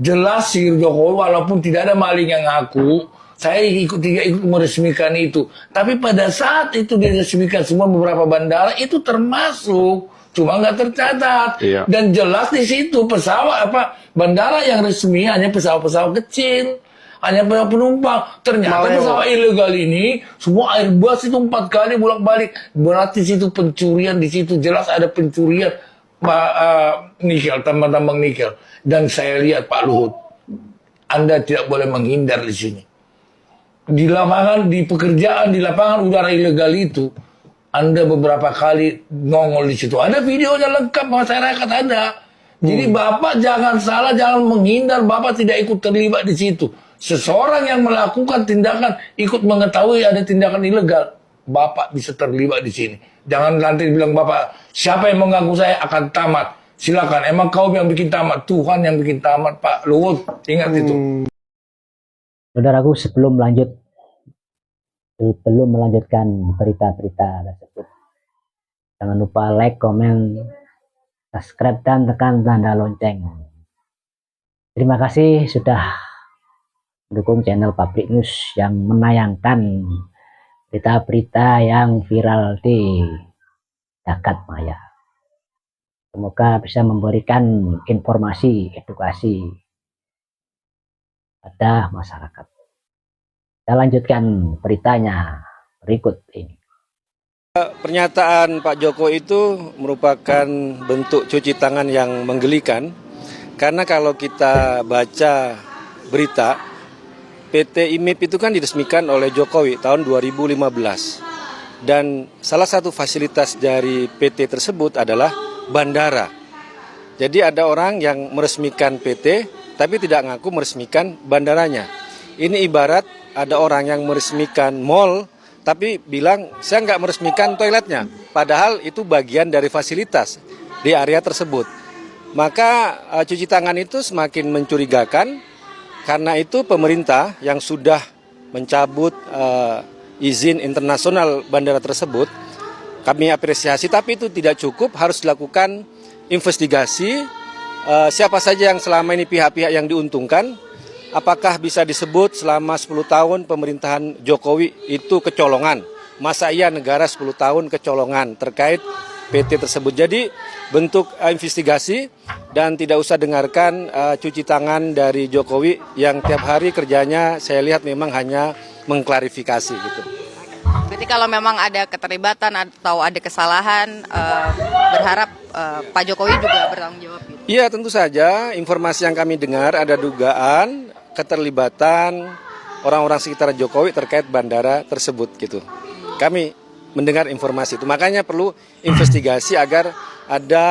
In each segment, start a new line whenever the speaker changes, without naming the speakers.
Jelas si Jokowi walaupun tidak ada maling yang ngaku, saya tidak ikut meresmikan itu. Tapi pada saat itu diresmikan semua beberapa bandara itu termasuk, cuma nggak tercatat.
Iya.
Dan jelas di situ pesawat bandara yang resmi hanya pesawat-pesawat kecil, hanya pesawat penumpang. Ternyata pesawat ilegal ini semua Airbus itu 4 kali bolak-balik. Berarti situ pencurian, di situ jelas ada pencurian nikel, tambang nikel. Dan saya lihat Pak Luhut, Anda tidak boleh menghindar di sini. Di lapangan, di pekerjaan, di lapangan udara ilegal itu, Anda beberapa kali nongol di situ. Ada videonya lengkap, masyarakat ada. Jadi Bapak jangan salah, jangan menghindar, Bapak tidak ikut terlibat di situ. Seseorang yang melakukan tindakan, ikut mengetahui ada tindakan ilegal, Bapak bisa terlibat di sini. Jangan nanti bilang Bapak, siapa yang mengganggu saya akan tamat. Silakan, emang kau yang bikin tamat, Tuhan yang bikin tamat, Pak Luhut. Ingat itu.
Saudaraku, sebelum melanjutkan berita-berita tersebut, jangan lupa like, komen, subscribe, dan tekan tanda lonceng. Terima kasih sudah mendukung channel Public News yang menayangkan berita-berita yang viral di jagat maya. Semoga bisa memberikan informasi, edukasi pada masyarakat. Kita lanjutkan beritanya berikut ini.
Pernyataan Pak Jokowi itu merupakan bentuk cuci tangan yang menggelikan, karena kalau kita baca berita, PT IMIP itu kan diresmikan oleh Jokowi tahun 2015. Dan salah satu fasilitas dari PT tersebut adalah bandara. Jadi ada orang yang meresmikan PT tapi tidak ngaku meresmikan bandaranya. Ini ibarat ada orang yang meresmikan mall tapi bilang saya nggak meresmikan toiletnya. Padahal itu bagian dari fasilitas di area tersebut. Maka cuci tangan itu semakin mencurigakan, karena itu pemerintah yang sudah mencabut izin internasional bandara tersebut, kami apresiasi, tapi itu tidak cukup, harus dilakukan investigasi siapa saja yang selama ini pihak-pihak yang diuntungkan, apakah bisa disebut selama 10 tahun pemerintahan Jokowi itu kecolongan. Masa iya negara 10 tahun kecolongan terkait PT tersebut. Jadi bentuk investigasi dan tidak usah dengarkan cuci tangan dari Jokowi yang tiap hari kerjanya saya lihat memang hanya mengklarifikasi gitu.
Berarti kalau memang ada keterlibatan atau ada kesalahan, berharap Pak Jokowi juga bertanggung jawab gitu?
Iya, tentu saja. Informasi yang kami dengar ada dugaan keterlibatan orang-orang sekitar Jokowi terkait bandara tersebut gitu. Kami mendengar informasi itu, makanya perlu investigasi agar ada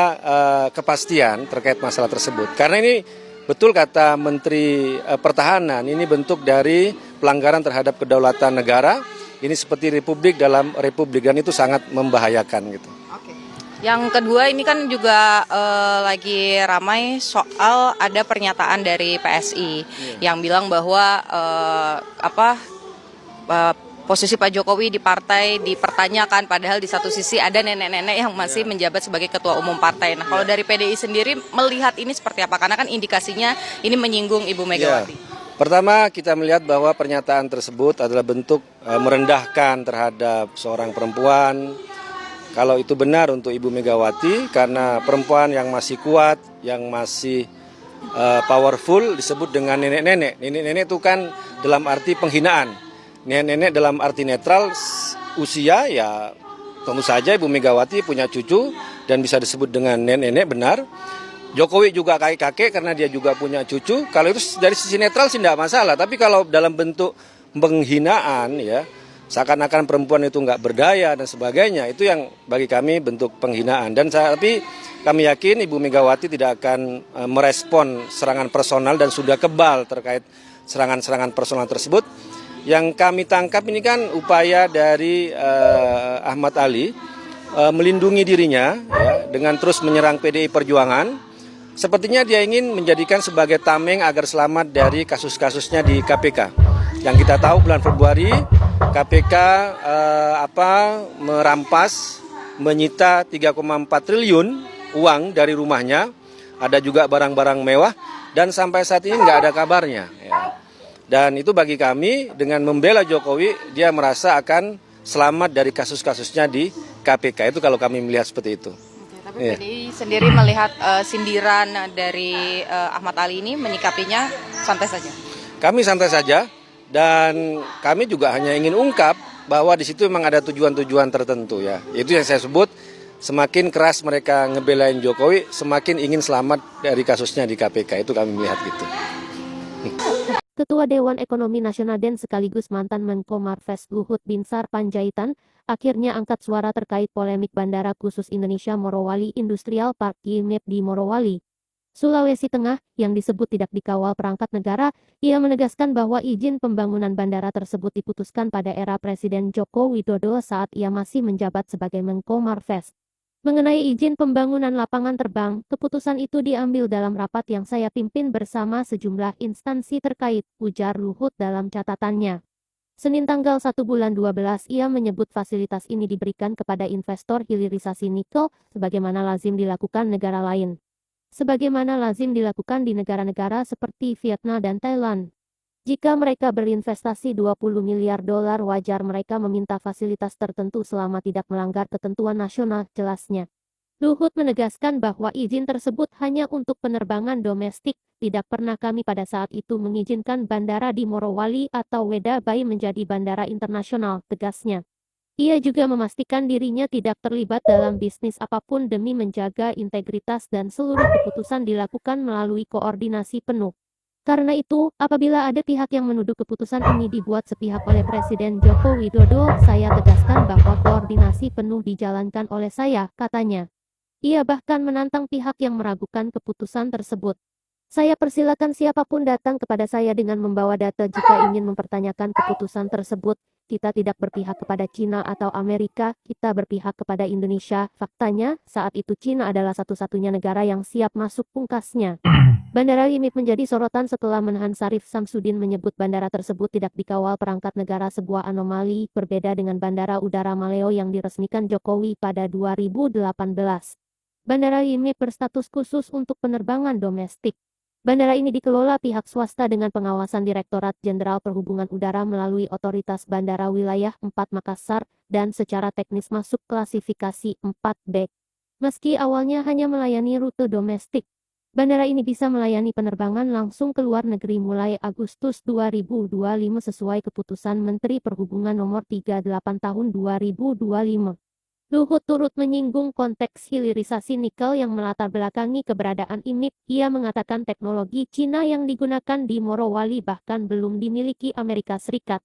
kepastian terkait masalah tersebut. Karena ini betul kata Menteri Pertahanan, ini bentuk dari pelanggaran terhadap kedaulatan negara. Ini seperti republik dalam republik, dan itu sangat membahayakan gitu.
Oke. Yang kedua, ini kan juga lagi ramai soal ada pernyataan dari PSI yang bilang bahwa posisi Pak Jokowi di partai dipertanyakan, padahal di satu sisi ada nenek-nenek yang masih menjabat sebagai ketua umum partai. Nah, kalau dari PDI sendiri melihat ini seperti apa? Karena kan indikasinya ini menyinggung Ibu Megawati.
Pertama, kita melihat bahwa pernyataan tersebut adalah bentuk merendahkan terhadap seorang perempuan. Kalau itu benar untuk Ibu Megawati, karena perempuan yang masih kuat, yang masih powerful disebut dengan nenek-nenek. Nenek-nenek itu kan dalam arti penghinaan. Nenek-nenek dalam arti netral, usia ya tentu saja Ibu Megawati punya cucu dan bisa disebut dengan nenek-nenek, benar. Jokowi juga kakek-kakek karena dia juga punya cucu. Kalau itu dari sisi netral sih tidak masalah. Tapi kalau dalam bentuk penghinaan, ya seakan-akan perempuan itu nggak berdaya dan sebagainya, itu yang bagi kami bentuk penghinaan. Tapi kami yakin Ibu Megawati tidak akan merespon serangan personal dan sudah kebal terkait serangan-serangan personal tersebut. Yang kami tangkap ini kan upaya dari Ahmad Ali melindungi dirinya ya, dengan terus menyerang PDI Perjuangan. Sepertinya dia ingin menjadikan sebagai tameng agar selamat dari kasus-kasusnya di KPK. Yang kita tahu bulan Februari KPK merampas, menyita 3,4 triliun uang dari rumahnya. Ada juga barang-barang mewah. dan sampai saat ini nggak ada kabarnya. Ya. Dan itu bagi kami dengan membela Jokowi, dia merasa akan selamat dari kasus-kasusnya di KPK. Itu kalau kami melihat seperti itu.
Tapi PDI sendiri melihat sindiran dari Ahmad Ali ini menyikapinya santai saja.
Kami santai saja dan kami juga hanya ingin ungkap bahwa di situ memang ada tujuan-tujuan tertentu ya. Itu yang saya sebut semakin keras mereka ngebelain Jokowi, semakin ingin selamat dari kasusnya di KPK. Itu kami melihat gitu.
Ketua Dewan Ekonomi Nasional dan sekaligus mantan Menko Marves Luhut Binsar Panjaitan akhirnya angkat suara terkait polemik Bandara Khusus Indonesia Morowali Industrial Park IMIP di Morowali, Sulawesi Tengah yang disebut tidak dikawal perangkat negara. Ia menegaskan bahwa izin pembangunan bandara tersebut diputuskan pada era Presiden Joko Widodo saat ia masih menjabat sebagai Menko Marves. Mengenai izin pembangunan lapangan terbang, keputusan itu diambil dalam rapat yang saya pimpin bersama sejumlah instansi terkait, ujar Luhut dalam catatannya. Senin tanggal 1 bulan 12 ia menyebut fasilitas ini diberikan kepada investor hilirisasi nikel sebagaimana lazim dilakukan negara lain. Sebagaimana lazim dilakukan di negara-negara seperti Vietnam dan Thailand. Jika mereka berinvestasi 20 miliar dolar wajar mereka meminta fasilitas tertentu selama tidak melanggar ketentuan nasional, jelasnya. Luhut menegaskan bahwa izin tersebut hanya untuk penerbangan domestik, tidak pernah kami pada saat itu mengizinkan bandara di Morowali atau Weda Bay menjadi bandara internasional, tegasnya. Ia juga memastikan dirinya tidak terlibat dalam bisnis apapun demi menjaga integritas dan seluruh keputusan dilakukan melalui koordinasi penuh. Karena itu, apabila ada pihak yang menuduh keputusan ini dibuat sepihak oleh Presiden Joko Widodo, saya tegaskan bahwa koordinasi penuh dijalankan oleh saya, katanya. Ia bahkan menantang pihak yang meragukan keputusan tersebut. Saya persilakan siapapun datang kepada saya dengan membawa data jika ingin mempertanyakan keputusan tersebut. Kita tidak berpihak kepada Cina atau Amerika, kita berpihak kepada Indonesia. Faktanya, saat itu Cina adalah satu-satunya negara yang siap masuk, pungkasnya. Bandara IMIP menjadi sorotan setelah Menhan Syarif Samsudin menyebut bandara tersebut tidak dikawal perangkat negara, sebuah anomali berbeda dengan Bandara Udara Maleo yang diresmikan Jokowi pada 2018. Bandara IMIP berstatus khusus untuk penerbangan domestik. Bandara ini dikelola pihak swasta dengan pengawasan Direktorat Jenderal Perhubungan Udara melalui Otoritas Bandara Wilayah 4 Makassar dan secara teknis masuk klasifikasi 4B. Meski awalnya hanya melayani rute domestik, bandara ini bisa melayani penerbangan langsung ke luar negeri mulai Agustus 2025 sesuai keputusan Menteri Perhubungan Nomor 38 Tahun 2025. Luhut turut menyinggung konteks hilirisasi nikel yang melatar belakangi keberadaan IMIP. Ia mengatakan teknologi Cina yang digunakan di Morowali bahkan belum dimiliki Amerika Serikat.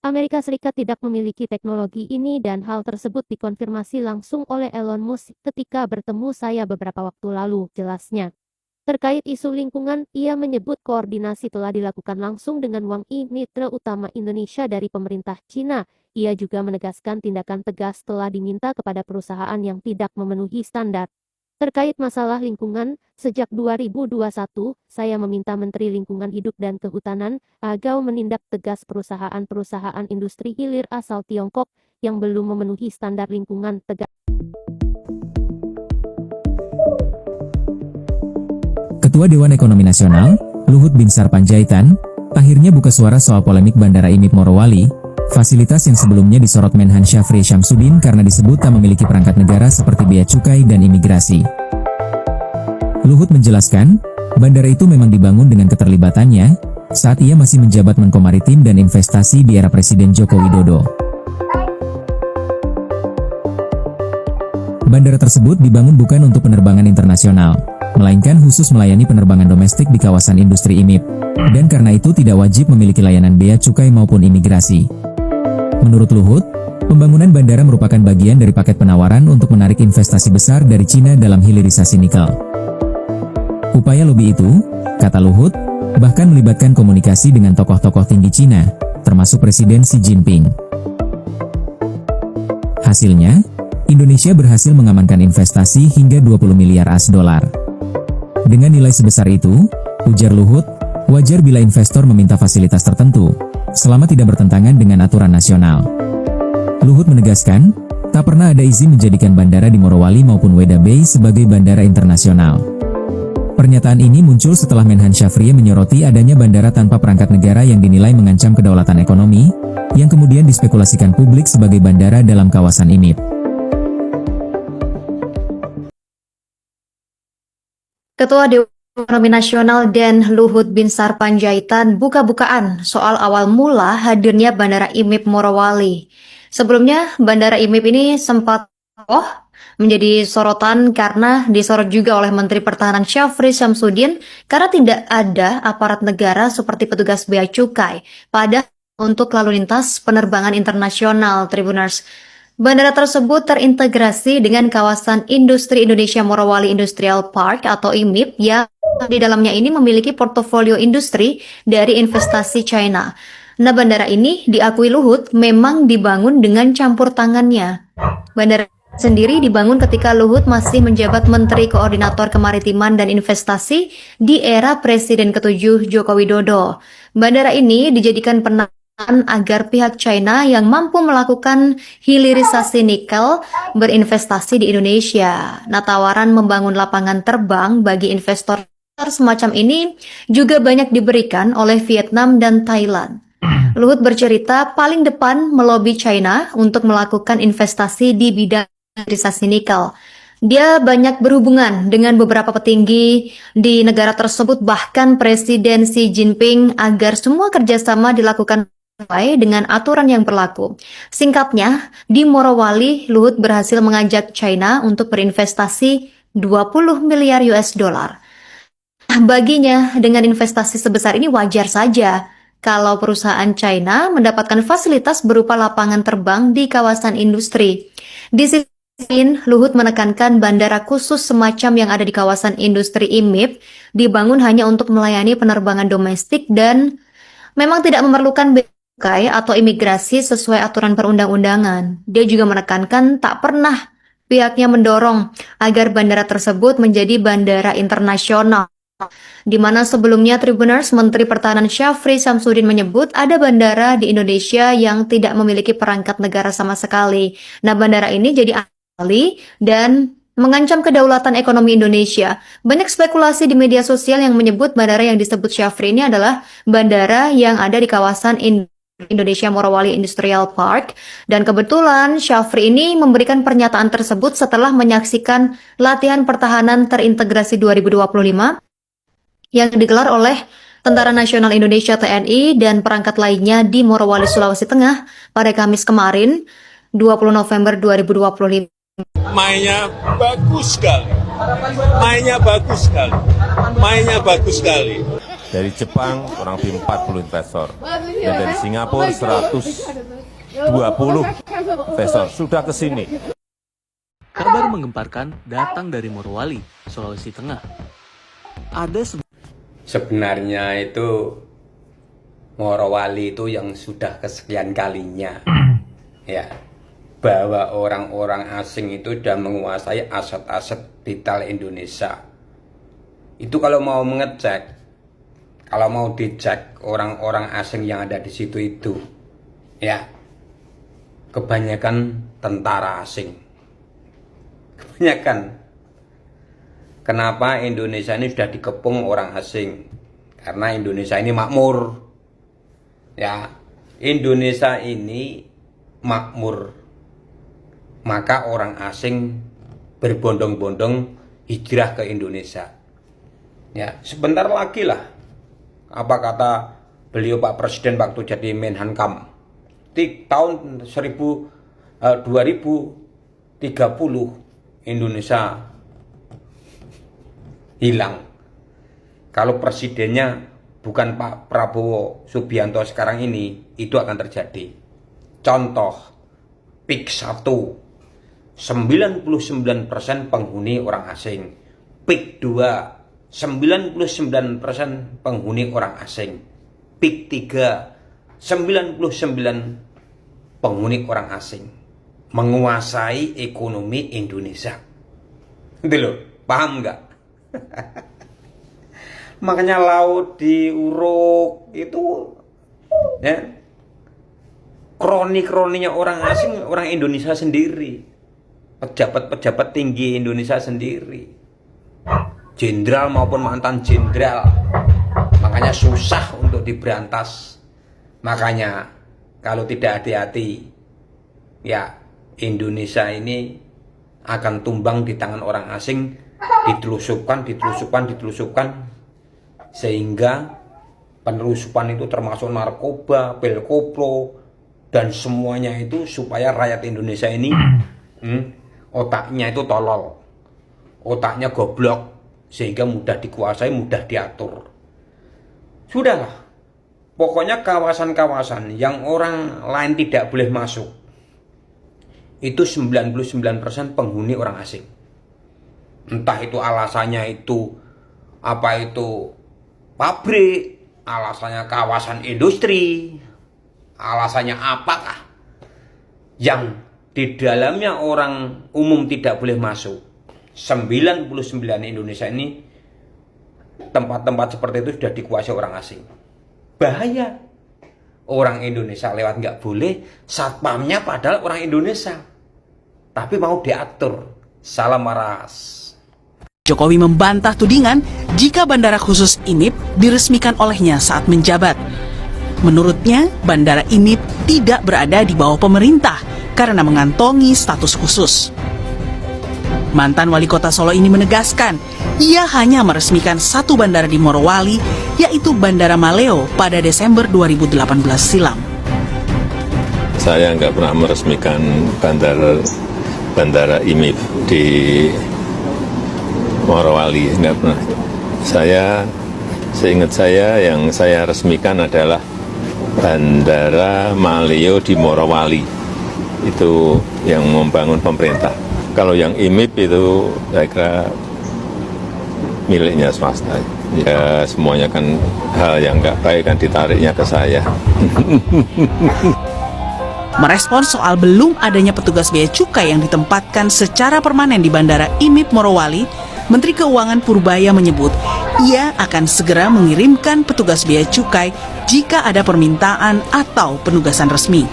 Amerika Serikat tidak memiliki teknologi ini dan hal tersebut dikonfirmasi langsung oleh Elon Musk ketika bertemu saya beberapa waktu lalu, jelasnya. Terkait isu lingkungan, ia menyebut koordinasi telah dilakukan langsung dengan Wang Yi, mitra utama Indonesia dari pemerintah Cina. Ia juga menegaskan tindakan tegas telah diminta kepada perusahaan yang tidak memenuhi standar. Terkait masalah lingkungan, sejak 2021, saya meminta Menteri Lingkungan Hidup dan Kehutanan, agar menindak tegas perusahaan-perusahaan industri hilir asal Tiongkok yang belum memenuhi standar lingkungan tegas.
Ketua Dewan Ekonomi Nasional, Luhut Binsar Panjaitan, akhirnya buka suara soal polemik Bandara IMIP Morowali, fasilitas yang sebelumnya disorot Menhan Syafri Syamsuddin karena disebut tak memiliki perangkat negara seperti bea cukai dan imigrasi. Luhut menjelaskan, bandara itu memang dibangun dengan keterlibatannya saat ia masih menjabat Menko Maritim dan Investasi di era Presiden Joko Widodo. Bandara tersebut dibangun bukan untuk penerbangan internasional, melainkan khusus melayani penerbangan domestik di kawasan industri IMIP, dan karena itu tidak wajib memiliki layanan bea cukai maupun imigrasi. Menurut Luhut, pembangunan bandara merupakan bagian dari paket penawaran untuk menarik investasi besar dari Cina dalam hilirisasi nikel. Upaya lobby itu, kata Luhut, bahkan melibatkan komunikasi dengan tokoh-tokoh tinggi Cina, termasuk Presiden Xi Jinping. Hasilnya, Indonesia berhasil mengamankan investasi hingga 20 miliar AS$. Dengan nilai sebesar itu, ujar Luhut, wajar bila investor meminta fasilitas tertentu, selama tidak bertentangan dengan aturan nasional. Luhut menegaskan, tak pernah ada izin menjadikan bandara di Morowali maupun Weda Bay sebagai bandara internasional. Pernyataan ini muncul setelah Menhan Syafri menyoroti adanya bandara tanpa perangkat negara yang dinilai mengancam kedaulatan ekonomi, yang kemudian dispekulasikan publik sebagai bandara dalam kawasan IMIP.
Ketua Dewan Ekonomi Nasional Den Luhut Binsar Panjaitan buka-bukaan soal awal mula hadirnya Bandara IMIP Morowali. Sebelumnya, Bandara IMIP ini sempat menjadi sorotan karena disorot juga oleh Menteri Pertahanan Syafri Syamsuddin karena tidak ada aparat negara seperti petugas bea cukai pada untuk lalu lintas penerbangan internasional. Tribuners, bandara tersebut terintegrasi dengan kawasan industri Indonesia Morowali Industrial Park atau IMIP yang di dalamnya ini memiliki portofolio industri dari investasi China. Nah, bandara ini diakui Luhut memang dibangun dengan campur tangannya. Bandara sendiri dibangun ketika Luhut masih menjabat Menteri Koordinator Kemaritiman dan Investasi di era Presiden ke-7 Joko Widodo. Bandara ini dijadikan penanganan agar pihak China yang mampu melakukan hilirisasi nikel berinvestasi di Indonesia. Nah, tawaran membangun lapangan terbang bagi investor semacam ini juga banyak diberikan oleh Vietnam dan Thailand. Luhut bercerita paling depan melobi China untuk melakukan investasi di bidang hilirisasi nikel. Dia banyak berhubungan dengan beberapa petinggi di negara tersebut, bahkan Presiden Xi Jinping, agar semua kerjasama dilakukan sesuai dengan aturan yang berlaku. Singkatnya, di Morowali, Luhut berhasil mengajak China untuk berinvestasi 20 miliar US dollar. Baginya, dengan investasi sebesar ini wajar saja kalau perusahaan China mendapatkan fasilitas berupa lapangan terbang di kawasan industri. Di sisi lain, Luhut menekankan bandara khusus semacam yang ada di kawasan industri IMIP dibangun hanya untuk melayani penerbangan domestik dan memang tidak memerlukan bea cukai atau imigrasi sesuai aturan perundang-undangan. Dia juga menekankan tak pernah pihaknya mendorong agar bandara tersebut menjadi bandara internasional. Di mana sebelumnya Tribuners Menteri Pertahanan Syafri Syamsuddin menyebut ada bandara di Indonesia yang tidak memiliki perangkat negara sama sekali. Nah, bandara ini jadi ahli dan mengancam kedaulatan ekonomi Indonesia. Banyak spekulasi di media sosial yang menyebut bandara yang disebut Syafri ini adalah bandara yang ada di kawasan Indonesia Morowali Industrial Park, dan kebetulan Syafri ini memberikan pernyataan tersebut setelah menyaksikan latihan pertahanan terintegrasi 2025 yang digelar oleh Tentara Nasional Indonesia TNI dan perangkat lainnya di Morowali, Sulawesi Tengah pada Kamis kemarin, 20 November 2025.
Mainnya bagus sekali, mainnya bagus sekali, mainnya bagus sekali.
Dari Jepang kurang lebih 40 investor, dan dari Singapura 120 investor sudah ke sini.
Kabar menggemparkan datang dari Morowali, Sulawesi Tengah. Ada
sebenarnya itu Morowali itu yang sudah kesekian kalinya ya, bahwa orang-orang asing itu sudah menguasai aset-aset vital Indonesia. Itu kalau mau mengecek, kalau mau dicek orang-orang asing yang ada di situ itu ya, kebanyakan tentara asing, kebanyakan. Kenapa Indonesia ini sudah dikepung orang asing? Karena Indonesia ini makmur. Ya, Indonesia ini makmur. Maka orang asing berbondong-bondong hijrah ke Indonesia. Ya, sebentar lagi lah. Apa kata beliau Pak Presiden waktu jadi Menhankam? Di tahun 2030 Indonesia hilang. Kalau presidennya bukan Pak Prabowo Subianto sekarang ini, itu akan terjadi. Contoh, PIK 1, 99% penghuni orang asing. PIK 2, 99% penghuni orang asing. PIK 3, 99 penghuni orang asing. Menguasai ekonomi Indonesia. Itu loh, paham nggak? Makanya laut diuruk itu ya, kroni-kroninya orang asing, orang Indonesia sendiri, pejabat-pejabat tinggi Indonesia sendiri. jenderal maupun mantan jenderal. Makanya susah untuk diberantas. Makanya kalau tidak hati-hati, ya Indonesia ini akan tumbang di tangan orang asing, ditelusupkan, sehingga penelusupan itu termasuk narkoba, pil koplo, dan semuanya itu supaya rakyat Indonesia ini otaknya itu tolol, otaknya goblok, sehingga mudah dikuasai, mudah diatur. Sudahlah, pokoknya kawasan-kawasan yang orang lain tidak boleh masuk, itu 99% penghuni orang asing. Entah itu alasannya itu pabrik, alasannya kawasan industri, alasannya apakah yang di dalamnya orang umum tidak boleh masuk. 99 Indonesia ini tempat-tempat seperti itu sudah dikuasai orang asing. Bahaya. Orang Indonesia lewat nggak boleh, satpamnya padahal orang Indonesia, tapi mau diatur. Salam waras.
Jokowi membantah tudingan jika bandara khusus IMIP diresmikan olehnya saat menjabat. Menurutnya, bandara IMIP tidak berada di bawah pemerintah karena mengantongi status khusus. Mantan wali kota Solo ini menegaskan, ia hanya meresmikan satu bandara di Morowali, yaitu Bandara Maleo pada Desember 2018 silam.
Saya nggak pernah meresmikan bandara IMIP di Morowali, nggak pernah. Seingat saya yang saya resmikan adalah Bandara Maleo di Morowali. Itu yang membangun pemerintah. Kalau yang IMIP itu saya kira miliknya swasta. Ya semuanya kan hal yang nggak baik kan ditariknya ke saya.
Merespons soal belum adanya petugas bea cukai yang ditempatkan secara permanen di Bandara IMIP Morowali, Menteri Keuangan Purbaya menyebut ia akan segera mengirimkan petugas bea cukai jika ada permintaan atau penugasan resmi.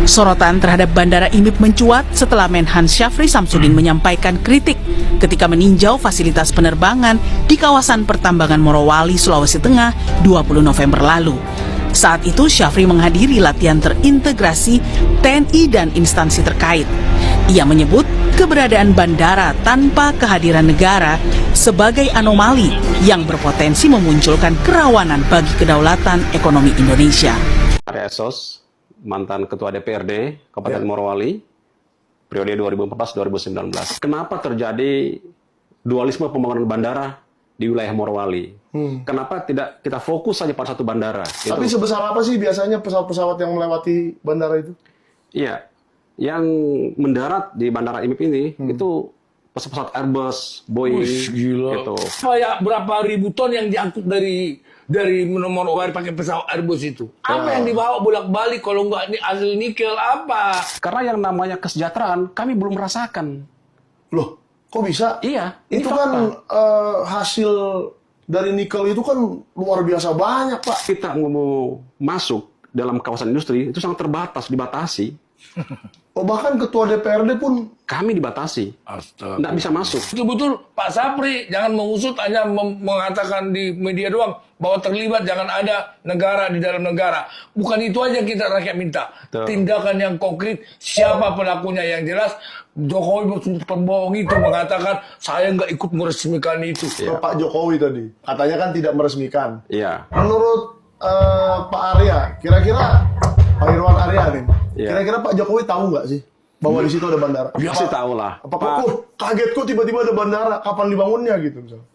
Sorotan terhadap Bandara IMIP mencuat setelah Menhan Syafri Samsudin menyampaikan kritik ketika meninjau fasilitas penerbangan di kawasan pertambangan Morowali, Sulawesi Tengah 20 November lalu. Saat itu Syafri menghadiri latihan terintegrasi TNI dan instansi terkait. Ia menyebut keberadaan bandara tanpa kehadiran negara sebagai anomali yang berpotensi memunculkan kerawanan bagi kedaulatan ekonomi Indonesia.
Arya Esos, mantan Ketua DPRD Kabupaten Morowali, periode 2014-2019. Kenapa terjadi dualisme pembangunan bandara di wilayah Morowali? Kenapa tidak kita fokus saja pada satu bandara?
Tapi sebesar apa sih biasanya pesawat-pesawat yang melewati bandara itu?
Iya, yang mendarat di bandara IMIP ini itu pesawat Airbus, Boeing, gitu.
Kayak berapa ribu ton yang diangkut dari Morowali pakai pesawat Airbus itu. Apa yang dibawa bolak-balik kalau nggak ini asli nikel apa?
Karena yang namanya kesejahteraan kami belum merasakan.
Loh, kok bisa?
Iya.
Itu kan hasil dari nikel itu kan luar biasa banyak, Pak.
Kita mau masuk dalam kawasan industri itu sangat terbatas, dibatasi.
Oh, bahkan ketua DPRD pun
kami dibatasi.
Astaga.
Nggak bisa masuk.
Betul-betul Pak Sapri jangan mengusut hanya mengatakan di media doang bahwa terlibat, jangan ada negara di dalam negara. Bukan itu aja kita rakyat minta.
Betul.
Tindakan yang konkret, siapa pelakunya yang jelas. Jokowi pembohong itu mengatakan saya nggak ikut meresmikan itu.
Pak Jokowi tadi katanya kan tidak meresmikan.
Iya.
Menurut Pak Arya, kira-kira Pak Irwan Arya nih, kira-kira Pak Jokowi tahu nggak sih bahwa di situ ada bandara?
Pasti tahu lah.
Apakah kaget kok tiba-tiba ada bandara? Kapan dibangunnya gitu misalnya?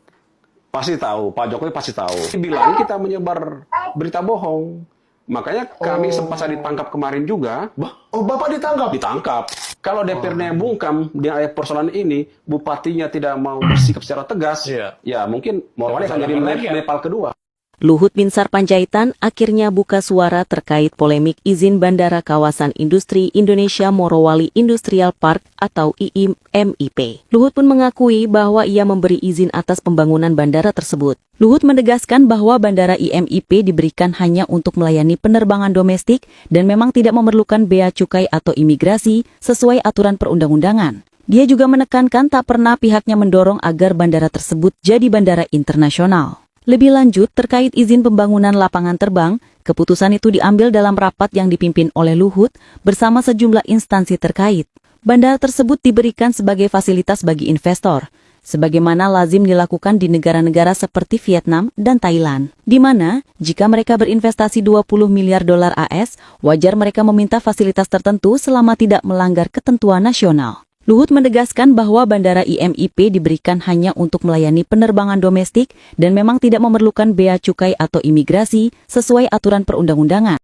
Pasti tahu, Pak Jokowi pasti tahu. Bilang kita menyebar berita bohong. Makanya kami sempat ditangkap kemarin juga.
Oh, Bapak ditangkap?
Ditangkap. Kalau DPRD bungkam dengan persoalan ini, bupatinya tidak mau bersikap secara tegas, ya mungkin Morowali akan jadi Nepal kedua.
Luhut Binsar Panjaitan akhirnya buka suara terkait polemik izin Bandara Kawasan Industri Indonesia Morowali Industrial Park atau IIMIP. Luhut pun mengakui bahwa ia memberi izin atas pembangunan bandara tersebut. Luhut menegaskan bahwa Bandara IMIP diberikan hanya untuk melayani penerbangan domestik dan memang tidak memerlukan bea cukai atau imigrasi sesuai aturan perundang-undangan. Dia juga menekankan tak pernah pihaknya mendorong agar bandara tersebut jadi bandara internasional. Lebih lanjut, terkait izin pembangunan lapangan terbang, keputusan itu diambil dalam rapat yang dipimpin oleh Luhut bersama sejumlah instansi terkait. Bandara tersebut diberikan sebagai fasilitas bagi investor, sebagaimana lazim dilakukan di negara-negara seperti Vietnam dan Thailand, di mana jika mereka berinvestasi 20 miliar dolar AS, wajar mereka meminta fasilitas tertentu selama tidak melanggar ketentuan nasional. Luhut menegaskan bahwa bandara IMIP diberikan hanya untuk melayani penerbangan domestik dan memang tidak memerlukan bea cukai atau imigrasi sesuai aturan perundang-undangan.